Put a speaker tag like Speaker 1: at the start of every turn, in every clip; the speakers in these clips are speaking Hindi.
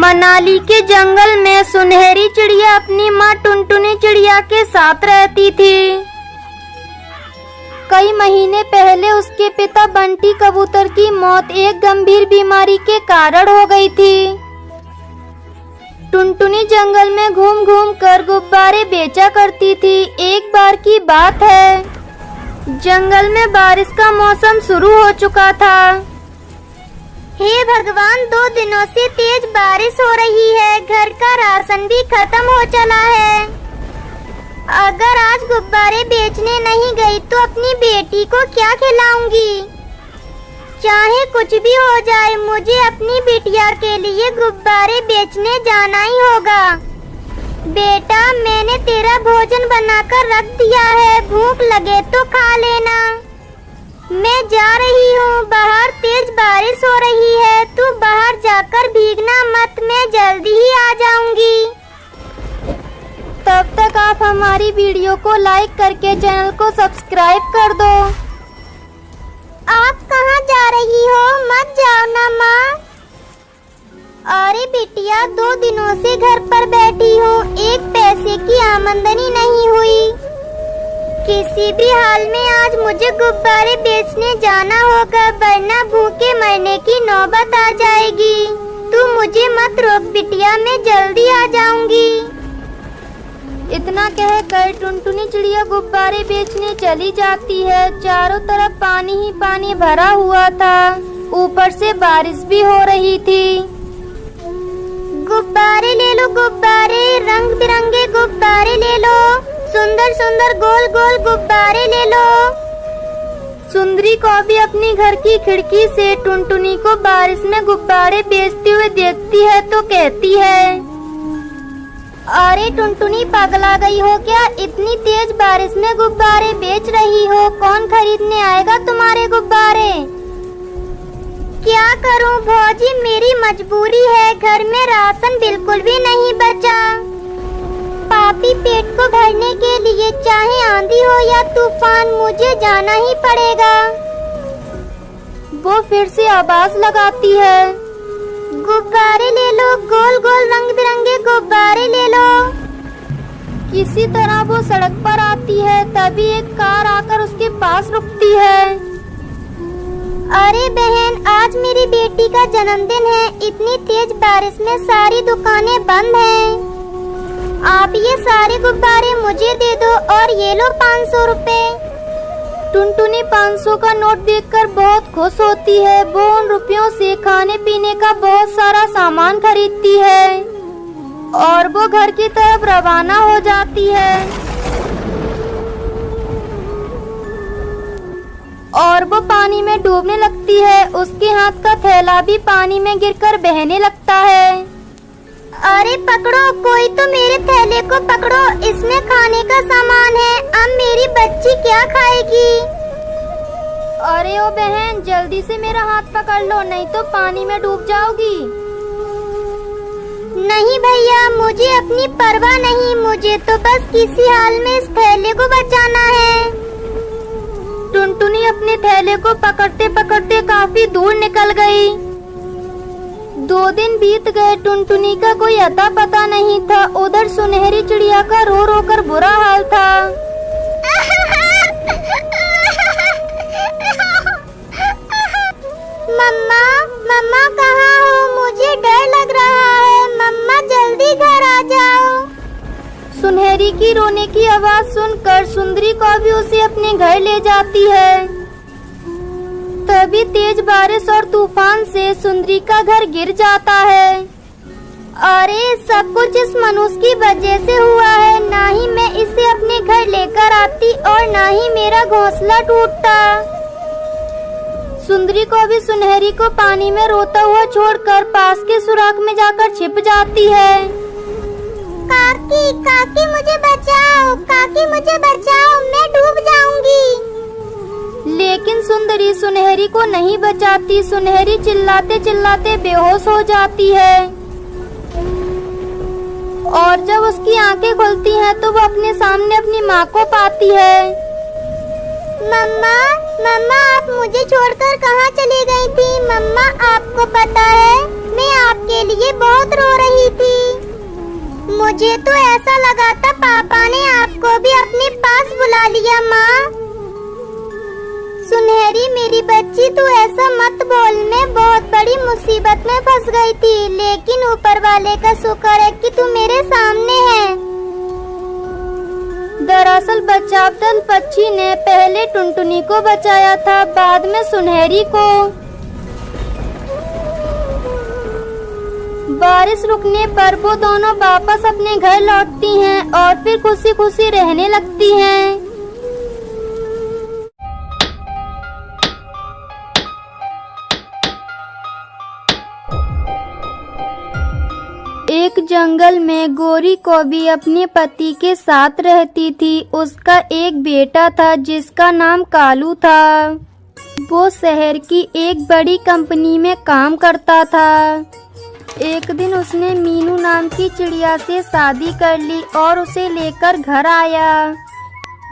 Speaker 1: मनाली के जंगल में सुनहरी चिड़िया अपनी माँ टुनटुनी चिड़िया के साथ रहती थी। कई महीने पहले उसके पिता बंटी कबूतर की मौत एक गंभीर बीमारी के कारण हो गई थी। टुनटुनी जंगल में घूम घूम कर गुब्बारे बेचा करती थी। एक बार की बात है, जंगल में बारिश का मौसम शुरू हो चुका था। हे भगवान, 2 दिनों से तेज बारिश हो रही है, घर का राशन भी खत्म हो चला है। अगर आज गुब्बारे बेचने नहीं गई तो अपनी बेटी को क्या खिलाऊंगी। चाहे कुछ भी हो जाए, मुझे अपनी बिटिया के लिए गुब्बारे बेचने जाना ही होगा। बेटा, मैंने तेरा भोजन बनाकर रख दिया है, भूख लगे तो खा लेना। मैं जा रही हूँ, बाहर तेज बारिश हो रही है, तू बाहर जाकर भीगना मत, मैं जल्दी ही आ जाऊंगी। तब तक आप हमारी वीडियो को लाइक करके चैनल को सब्सक्राइब कर दो। आप कहाँ जा रही हो? मत जाओ ना माँ। अरे बिटिया, 2 दिनों से घर पर बैठी हूँ, 1 पैसे की आमदनी नहीं हुई। किसी भी हाल में आज मुझे गुब्बारे बेचने जाना होगा, वरना भूखे मरने की नौबत आ जाएगी। तू मुझे मत रोक बिटिया, मैं जल्दी आ जाऊंगी। इतना कहकर टुनटुनी चिड़िया गुब्बारे बेचने चली जाती है। चारों तरफ पानी ही पानी भरा हुआ था, ऊपर से बारिश भी हो रही थी। गुब्बारे ले लो गुब्बारे, रंग बिरंगे गुब्बारे ले लो, सुंदर सुंदर गोल गोल गुब्बारे ले लो। सुंदरी को भी अपनी घर की खिड़की से टुनटुनी को बारिश में गुब्बारे बेचते हुए देखती है तो कहती है, अरे टुनटुनी, पगला गई हो क्या? इतनी तेज बारिश में गुब्बारे बेच रही हो, कौन खरीदने आएगा तुम्हारे गुब्बारे? क्या करूं भौजी, मेरी मजबूरी है, घर में राशन बिल्कुल भी नहीं बचा। पापी पेट को भरने के लिए चाहे आंधी हो या तूफान, मुझे जाना ही पड़ेगा। वो फिर से आवाज लगाती है, गुब्बारे ले लो, गोल गोल रंग बिरंगे गुब्बारे ले लो। किसी तरह वो सड़क पर आती है, तभी एक कार आकर उसके पास रुकती है। अरे बहन, आज मेरी बेटी का जन्मदिन है, इतनी तेज बारिश में सारी दुकानें बंद हैं। आप ये सारे गुब्बारे मुझे दे दो और ये लो 500 रुपए। टुनटुनी 500 का नोट देखकर बहुत खुश होती है। वो उन रुपयों से खाने पीने का बहुत सारा सामान खरीदती है और वो घर की तरफ रवाना हो जाती है। और वो पानी में डूबने लगती है। उसके हाथ का थैला भी पानी में गिरकर बहने लगता है। अरे पकड़ो, कोई तो मेरे थैले को पकड़ो, इसमें खाने का सामान है, अब मेरी बच्ची क्या खाएगी? अरे ओ बहन, जल्दी से मेरा हाथ पकड़ लो, नहीं तो पानी में डूब जाओगी। नहीं भैया, मुझे अपनी परवाह नहीं, मुझे तो बस किसी हाल में इस थैले को बचाना है। टुनटुनी अपने थैले को पकड़ते पकड़ते काफी दूर निकल गई। 2 दिन बीत गए, टुनटुनी का कोई अता पता नहीं था। उधर सुनहरी चिड़िया का रो रो कर बुरा हाल था। मम्मा, मम्मा कहाँ हो? मुझे डर लग रहा है, मम्मा जल्दी घर आ जाओ। सुनहरी की रोने की आवाज सुनकर सुंदरी को भी उसे अपने घर ले जाती है। तभी तेज बारिश और तूफान से सुंदरी का घर गिर जाता है। अरे सब कुछ इस मनुष्य की वजह से हुआ है, ना ही मैं इसे अपने घर लेकर आती और ना ही मेरा घोंसला टूटता। सुंदरी को भी सुनहरी को पानी में रोता हुआ छोड़कर पास के सुराख में जाकर छिप जाती है। काकी, काकी मुझे बचाओ, काकी मुझे बचाओ, मैं डूब जाऊंगी। लेकिन सुंदरी सुनहरी को नहीं बचाती। सुनहरी चिल्लाते चिल्लाते बेहोश हो जाती है और जब उसकी आंखें खुलती हैं तो वो अपने सामने अपनी माँ को पाती है। मम्मा, मम्मा आप मुझे छोड़कर कहाँ चली गई थी? मम्मा आपको पता है मैं आपके लिए बहुत रो रही थी। मुझे तो ऐसा लगा था पापा ने आपको भी अपने पास बुला लिया। माँ, सुनहरी मेरी बच्ची, तू ऐसा मत बोल। मैं बहुत बड़ी मुसीबत में फंस गई थी, लेकिन ऊपर वाले का शुक्र है कि तू मेरे सामने है। दरअसल बचाव दल पक्षी ने पहले टुनटुनी को बचाया था, बाद में सुनहरी को। बारिश रुकने पर वो दोनों वापस अपने घर लौटती हैं और फिर खुशी खुशी रहने लगती हैं। एक जंगल में गोरी कौवी अपने पति के साथ रहती थी। उसका एक बेटा था जिसका नाम कालू था। वो शहर की एक बड़ी कंपनी में काम करता था। एक दिन उसने मीनू नाम की चिड़िया से शादी कर ली और उसे लेकर घर आया।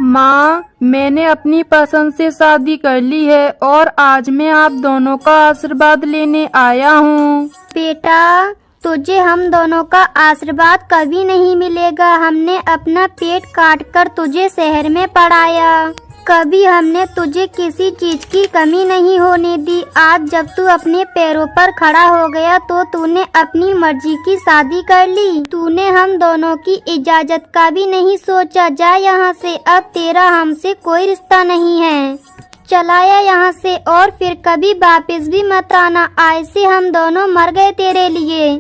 Speaker 2: माँ, मैंने अपनी पसंद से शादी कर ली है और आज मैं आप दोनों का आशीर्वाद लेने आया हूँ।
Speaker 1: बेटा, तुझे हम दोनों का आशीर्वाद कभी नहीं मिलेगा। हमने अपना पेट काट कर तुझे शहर में पढ़ाया। कभी हमने तुझे किसी चीज की कमी नहीं होने दी। आज जब तू अपने पैरों पर खड़ा हो गया तो तूने अपनी मर्जी की शादी कर ली। तूने हम दोनों की इजाजत का भी नहीं सोचा। जा यहाँ से, अब तेरा हमसे कोई रिश्ता नहीं है। चलाया यहाँ से और फिर कभी वापस भी मत आना। ऐसे हम दोनों मर गए तेरे लिए।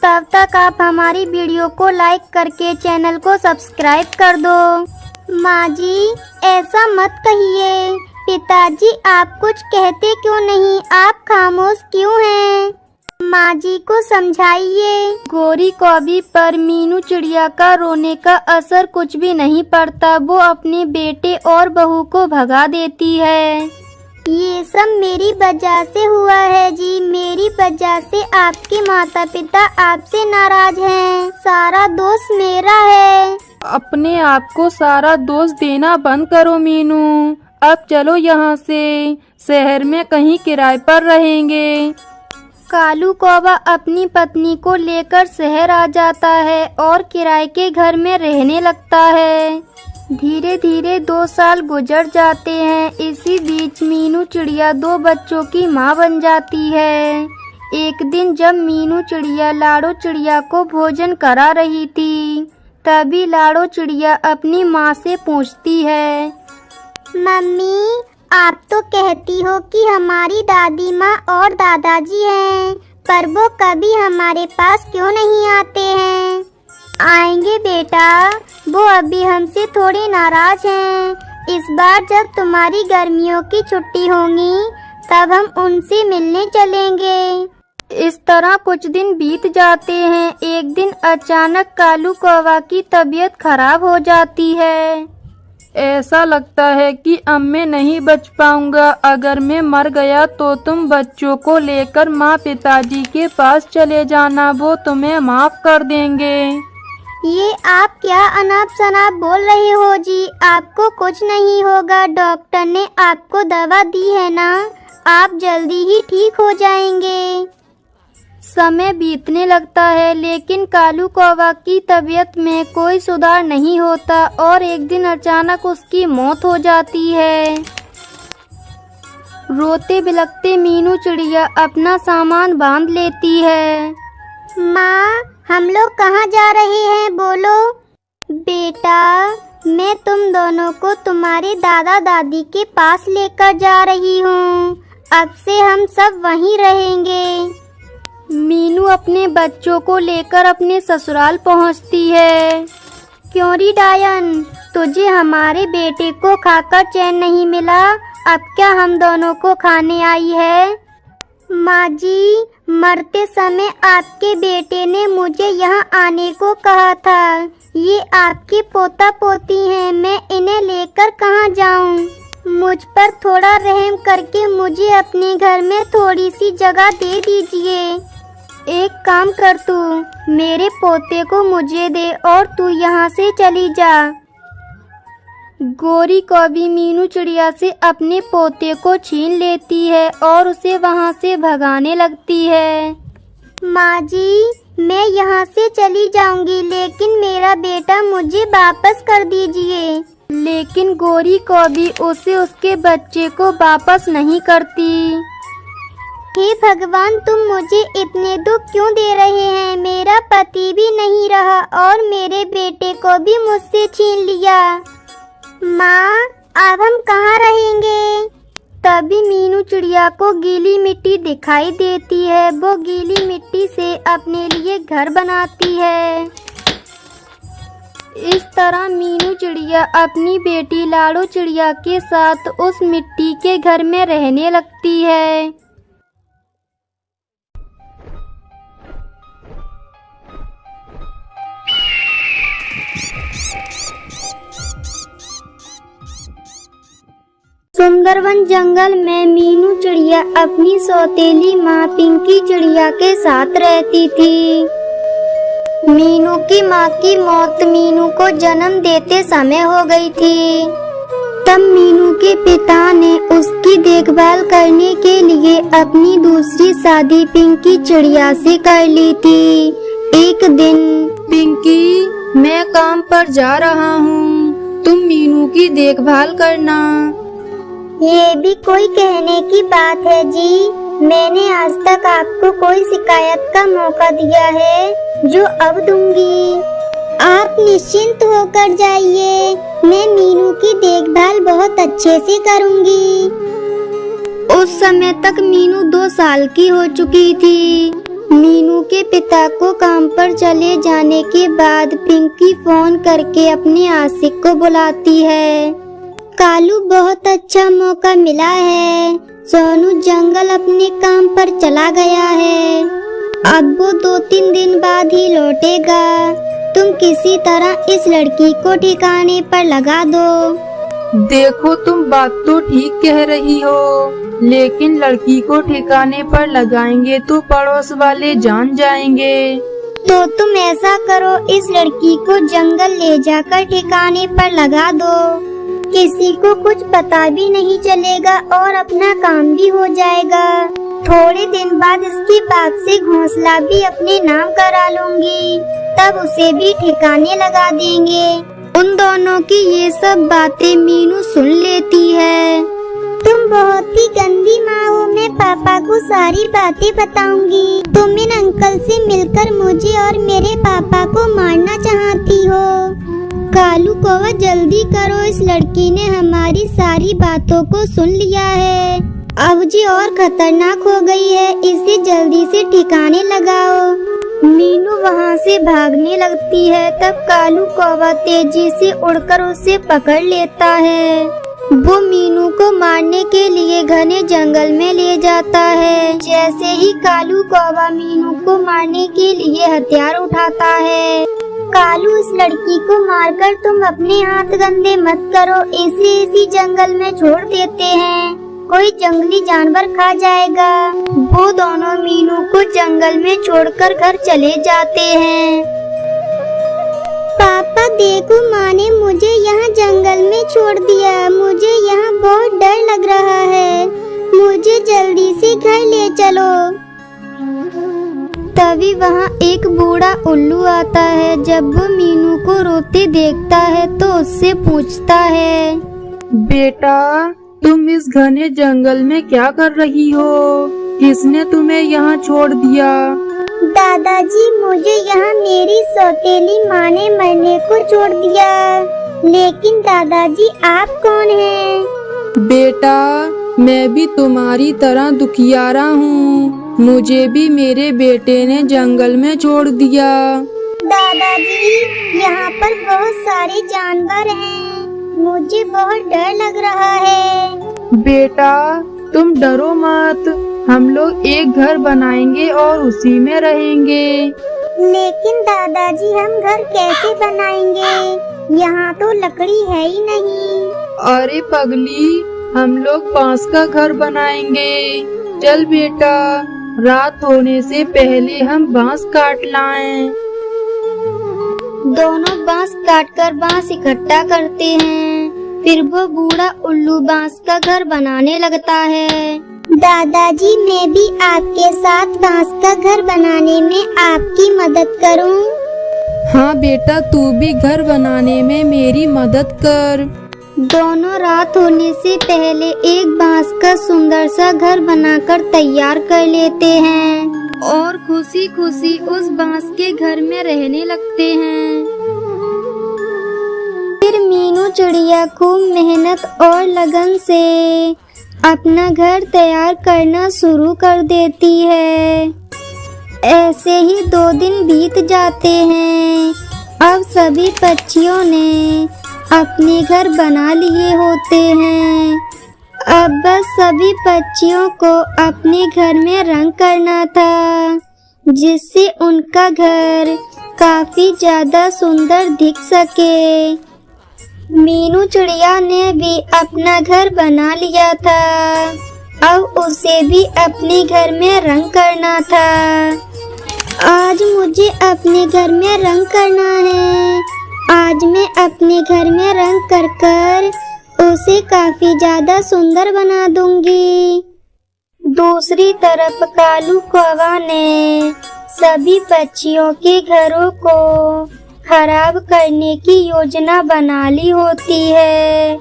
Speaker 1: तब तक आप हमारी वीडियो को लाइक करके चैनल को सब्सक्राइब कर दो। माँ जी, ऐसा मत कहिए। पिताजी, आप कुछ कहते क्यों नहीं? आप खामोश क्यों हैं? माँ जी को समझाइए।
Speaker 2: गोरी कौवी पर मीनू चिड़िया का रोने का असर कुछ भी नहीं पड़ता। वो अपने बेटे और बहू को भगा देती है।
Speaker 1: ये सब मेरी वजह से हुआ है जी। मेरी वजह से आपके माता पिता आपसे नाराज हैं। सारा दोष मेरा है।
Speaker 2: अपने आप को सारा दोष देना बंद करो मीनू। अब चलो यहाँ से, शहर में कहीं किराए पर रहेंगे।
Speaker 1: कालू कौवा अपनी पत्नी को लेकर शहर आ जाता है और किराए के घर में रहने लगता है। धीरे धीरे 2 साल गुजर जाते हैं। इसी बीच मीनू चिड़िया 2 बच्चों की माँ बन जाती है। एक दिन जब मीनू चिड़िया लाडो चिड़िया को भोजन करा रही थी, तभी लाडो चिड़िया अपनी माँ से पूछती है, मम्मी, आप तो कहती हो कि हमारी दादी माँ और दादाजी हैं, पर वो कभी हमारे पास क्यों नहीं आते हैं? आएंगे बेटा, वो अभी हमसे थोड़ी नाराज हैं। इस बार जब तुम्हारी गर्मियों की छुट्टी होगी तब हम उनसे मिलने चलेंगे।
Speaker 2: इस तरह कुछ दिन बीत जाते हैं। एक दिन अचानक कालू कौवा की तबीयत खराब हो जाती है। ऐसा लगता है कि अब मैं नहीं बच पाऊंगा। अगर मैं मर गया तो तुम बच्चों को लेकर माँ पिताजी के पास चले जाना, वो तुम्हें माफ कर देंगे।
Speaker 1: ये आप क्या अनाप शनाप बोल रहे हो जी? आपको कुछ नहीं होगा। डॉक्टर ने आपको दवा दी है ना, आप जल्दी ही ठीक हो जाएंगे।
Speaker 2: समय बीतने लगता है लेकिन कालू कौवा की तबीयत में कोई सुधार नहीं होता और एक दिन अचानक उसकी मौत हो जाती है। रोते बिलखते मीनू चिड़िया अपना सामान बांध लेती है।
Speaker 1: माँ, हम लोग कहाँ जा रहे हैं? बोलो। बेटा, मैं तुम दोनों को तुम्हारे दादा दादी के पास लेकर जा रही हूँ। अब से हम सब वहीं रहेंगे।
Speaker 2: मीनू अपने बच्चों को लेकर अपने ससुराल पहुँचती है।
Speaker 1: क्यों री डायन, तुझे हमारे बेटे को खाकर चैन नहीं मिला? अब क्या हम दोनों को खाने आई है? माँ जी, मरते समय आपके बेटे ने मुझे यहाँ आने को कहा था। ये आपके पोता पोती हैं, मैं इन्हें लेकर कहाँ जाऊँ? मुझ पर थोड़ा रहम करके मुझे अपने घर में थोड़ी सी जगह दे दीजिए। एक काम कर, तू मेरे पोते को मुझे दे और तू यहाँ से चली जा।
Speaker 2: गोरी कौवी मीनू चिड़िया से अपने पोते को छीन लेती है और उसे वहाँ से भगाने लगती है।
Speaker 1: माँ जी, मैं यहाँ से चली जाऊंगी, लेकिन मेरा बेटा मुझे वापस कर दीजिए।
Speaker 2: लेकिन गोरी कौवी उसे उसके बच्चे को वापस नहीं करती।
Speaker 1: हे भगवान, तुम मुझे इतने दुख क्यों दे रहे हैं? मेरा पति भी नहीं रहा और मेरे बेटे को भी मुझसे छीन लिया। माँ, अब हम कहाँ रहेंगे?
Speaker 2: तभी मीनू चिड़िया को गीली मिट्टी दिखाई देती है। वो गीली मिट्टी से अपने लिए घर बनाती है। इस तरह मीनू चिड़िया अपनी बेटी लाडो चिड़िया के साथ उस मिट्टी के घर में रहने लगती है।
Speaker 1: सुंदरवन जंगल में मीनू चिड़िया अपनी सौतेली माँ पिंकी चिड़िया के साथ रहती थी। मीनू की माँ की मौत मीनू को जन्म देते समय हो गई थी। तब मीनू के पिता ने उसकी देखभाल करने के लिए अपनी दूसरी शादी पिंकी चिड़िया से कर ली थी। एक दिन,
Speaker 2: पिंकी, मैं काम पर जा रहा हूँ, तुम मीनू की देखभाल करना।
Speaker 1: ये भी कोई कहने की बात है जी। मैंने आज तक आपको कोई शिकायत का मौका दिया है जो अब दूंगी। आप निश्चिंत होकर जाइए, मैं मीनू की देखभाल बहुत अच्छे से करूंगी। उस समय तक मीनू 2 साल की हो चुकी थी। मीनू के पिता को काम पर चले जाने के बाद पिंकी फोन करके अपने आशिक को बुलाती है। कालू, बहुत अच्छा मौका मिला है। सोनू जंगल अपने काम पर चला गया है। अब वो 2-3 दिन बाद ही लौटेगा। तुम किसी तरह इस लड़की को ठिकाने पर लगा दो।
Speaker 2: देखो, तुम बात तो ठीक कह रही हो, लेकिन लड़की को ठिकाने पर लगाएंगे तो पड़ोस वाले जान जाएंगे।
Speaker 1: तो तुम ऐसा करो, इस लड़की को जंगल ले जाकर ठिकाने पर लगा दो। किसी को कुछ पता भी नहीं चलेगा और अपना काम भी हो जाएगा। थोड़े दिन बाद इसके बाप से घोंसला भी अपने नाम करा लूंगी, तब उसे भी ठिकाने लगा देंगे। उन दोनों की ये सब बातें मीनू सुन लेती है। तुम बहुत ही गंदी माँ हो, मैं पापा को सारी बातें बताऊंगी। तुम इन अंकल से मिलकर मुझे और मेरे पापा को मारना चाहती हो। कालू कौवा, जल्दी करो, इस लड़की ने हमारी सारी बातों को सुन लिया है। अब जी और खतरनाक हो गई है, इसे जल्दी से ठिकाने लगाओ। मीनू वहाँ से भागने लगती है। तब कालू कौवा तेजी से उड़कर उसे पकड़ लेता है। वो मीनू को मारने के लिए घने जंगल में ले जाता है। जैसे ही कालू कौवा मीनू को मारने के लिए हथियार उठाता है, कालू, इस लड़की को मारकर तुम अपने हाथ गंदे मत करो, इसे इसी जंगल में छोड़ देते हैं, कोई जंगली जानवर खा जाएगा। वो दोनों मीनू को जंगल में छोड़कर घर चले जाते हैं। पापा देखो, माँ ने मुझे यहाँ जंगल में छोड़ दिया। मुझे यहाँ बहुत डर लग रहा है। मुझे जल्दी से घर ले चलो। तभी वहाँ एक बूढ़ा उल्लू आता है। जब वो मीनू को रोते देखता है तो उससे पूछता है,
Speaker 2: बेटा, तुम इस घने जंगल में क्या कर रही हो? किसने तुम्हें यहाँ छोड़ दिया?
Speaker 1: दादाजी, मुझे यहाँ मेरी सौतेली माँ ने मरने को छोड़ दिया। लेकिन दादाजी, आप कौन हैं?
Speaker 2: बेटा, मैं भी तुम्हारी तरह दुखियारा हूँ। मुझे भी मेरे बेटे ने जंगल में छोड़ दिया।
Speaker 1: दादाजी, यहाँ पर बहुत सारे जानवर हैं। मुझे बहुत डर लग रहा है।
Speaker 2: बेटा, तुम डरो मत, हम लोग एक घर बनाएंगे और उसी में रहेंगे।
Speaker 1: लेकिन दादाजी, हम घर कैसे बनाएंगे? यहाँ तो लकड़ी है ही नहीं।
Speaker 2: अरे पगली, हम लोग बांस का घर बनाएंगे। चल बेटा, रात होने से पहले हम बांस काट लाएं।
Speaker 1: दोनों बांस काटकर बांस इकट्ठा करते हैं। फिर वो बूढ़ा उल्लू बांस का घर बनाने लगता है। दादाजी, मैं भी आपके साथ बांस का घर बनाने में आपकी मदद करूं?
Speaker 2: हाँ बेटा, तू भी घर बनाने में मेरी मदद कर।
Speaker 1: दोनों रात होने से पहले एक बांस का सुंदर सा घर बनाकर तैयार कर लेते हैं
Speaker 2: और खुशी खुशी उस बांस के घर में रहने लगते हैं।
Speaker 1: फिर मीनू चिड़िया खूब मेहनत और लगन से अपना घर तैयार करना शुरू कर देती है। ऐसे ही 2 दिन बीत जाते हैं। अब सभी पक्षियों ने अपने घर बना लिए होते हैं। अब बस सभी पक्षियों को अपने घर में रंग करना था, जिससे उनका घर काफी ज्यादा सुंदर दिख सके। मीनू चिड़िया ने भी अपना घर बना लिया था। अब उसे भी अपने घर में रंग करना था। आज मुझे अपने घर में रंग करना है। आज मैं अपने घर में रंग कर कर उसे काफी ज्यादा सुंदर बना दूंगी। दूसरी तरफ कालू कौवा ने सभी पक्षियों के घरों को खराब करने की योजना बना ली होती है।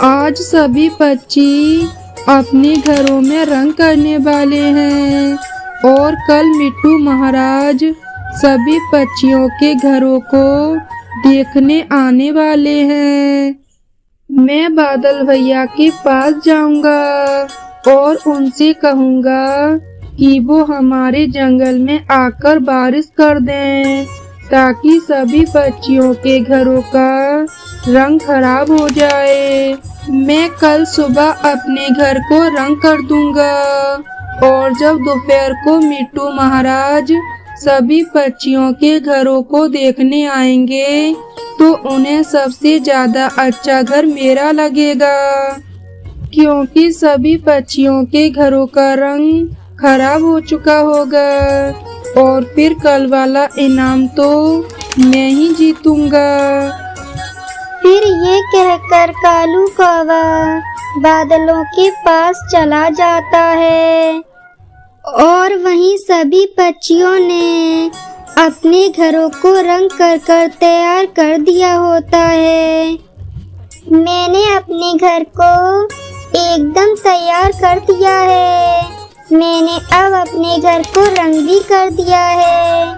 Speaker 2: आज सभी पक्षी अपने घरों में रंग करने वाले हैं और कल मिट्टू महाराज सभी पक्षियों के घरों को देखने आने वाले हैं। मैं बादल भैया के पास जाऊंगा और उनसे कहूंगा कि वो हमारे जंगल में आकर बारिश कर दें, ताकि सभी पक्षियों के घरों का रंग खराब हो जाए। मैं कल सुबह अपने घर को रंग कर दूंगा और जब दोपहर को मिट्टू महाराज सभी पक्षियों के घरों को देखने आएंगे तो उन्हें सबसे ज्यादा अच्छा घर मेरा लगेगा, क्योंकि सभी पक्षियों के घरों का रंग खराब हो चुका होगा और फिर कल वाला इनाम तो मैं ही जीतूंगा।
Speaker 1: फिर ये कहकर कालू कौवा बादलों के पास चला जाता है और वहीं सभी पक्षियों ने अपने घरों को रंग कर कर तैयार कर दिया होता है। मैंने अपने घर को एकदम तैयार कर दिया है। मैंने अब अपने घर को रंग भी कर दिया है।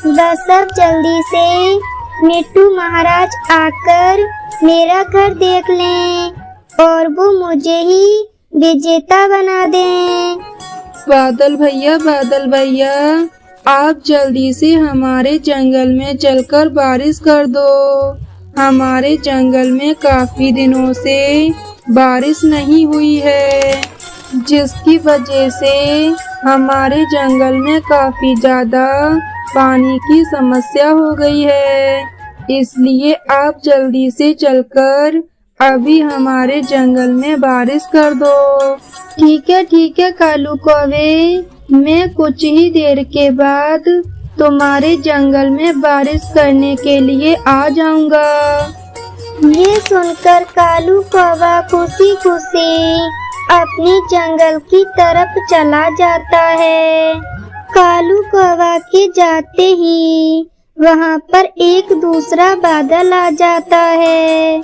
Speaker 1: बस अब जल्दी से मिट्टू महाराज आकर मेरा घर देख लें और वो मुझे ही विजेता बना दें।
Speaker 2: बादल भैया, आप जल्दी से हमारे जंगल में चलकर बारिश कर दो। हमारे जंगल में काफी दिनों से बारिश नहीं हुई है, जिसकी वजह से हमारे जंगल में काफी ज्यादा पानी की समस्या हो गई है। इसलिए आप जल्दी से चलकर अभी हमारे जंगल में बारिश कर दो।
Speaker 1: ठीक है कालू कौवे, मैं कुछ ही देर के बाद तुम्हारे जंगल में बारिश करने के लिए आ जाऊंगा। ये सुनकर कालू कौवा खुशी खुशी अपने जंगल की तरफ चला जाता है। कालू कौवा के जाते ही वहाँ पर एक दूसरा बादल आ जाता है।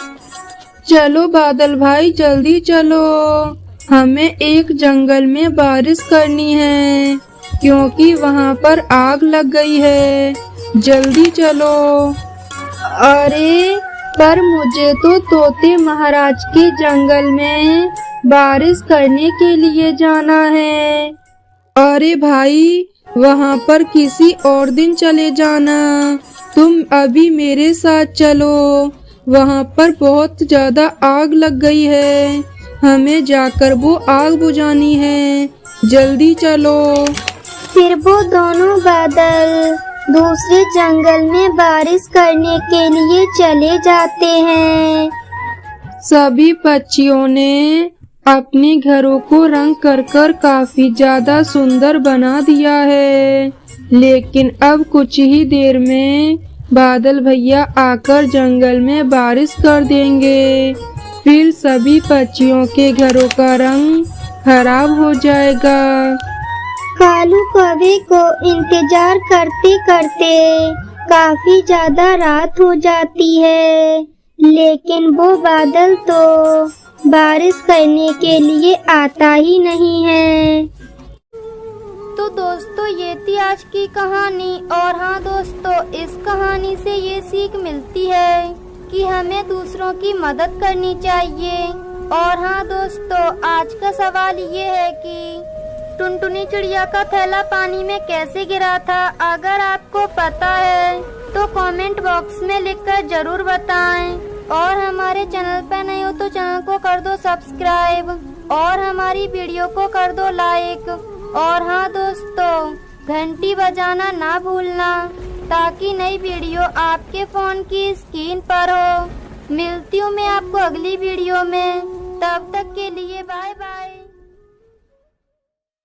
Speaker 2: चलो बादल भाई, जल्दी चलो, हमें एक जंगल में बारिश करनी है, क्योंकि वहाँ पर आग लग गई है। जल्दी चलो।
Speaker 1: अरे
Speaker 2: पर मुझे तो तोते महाराज के जंगल में बारिश करने के लिए जाना है। अरे भाई, वहाँ पर किसी और दिन चले जाना, तुम अभी मेरे साथ चलो। वहाँ पर बहुत ज्यादा आग लग गई है, हमें जाकर वो आग बुझानी है। जल्दी चलो।
Speaker 1: फिर वो दोनों बादल दूसरे जंगल में बारिश करने के लिए चले जाते हैं।
Speaker 2: सभी पक्षियों ने अपने घरों को रंग कर कर काफी ज्यादा सुंदर बना दिया है, लेकिन अब कुछ ही देर में बादल भैया आकर जंगल में बारिश कर देंगे। फिर सभी पक्षियों के घरों का रंग खराब हो जाएगा।
Speaker 1: कालू कौवे को इंतजार करते करते काफी ज्यादा रात हो जाती है, लेकिन वो बादल तो बारिश करने के लिए आता ही नहीं है। तो दोस्तों ये थी आज की कहानी। और हाँ दोस्तों, इस कहानी से ये सीख मिलती है कि हमें दूसरों की मदद करनी चाहिए। और हाँ दोस्तों, आज का सवाल ये है कि टुनटुनी चिड़िया का थैला पानी में कैसे गिरा था। अगर आपको पता है तो कमेंट बॉक्स में लिखकर जरूर बताएं। और हमारे चैनल पर नए हो तो चैनल को कर दो सब्सक्राइब और हमारी वीडियो को कर दो लाइक। और हाँ दोस्तों, घंटी बजाना ना भूलना ताकि नई वीडियो आपके फोन की स्क्रीन पर हो। मिलती हूँ मैं आपको अगली वीडियो में, तब तक के लिए बाय बाय।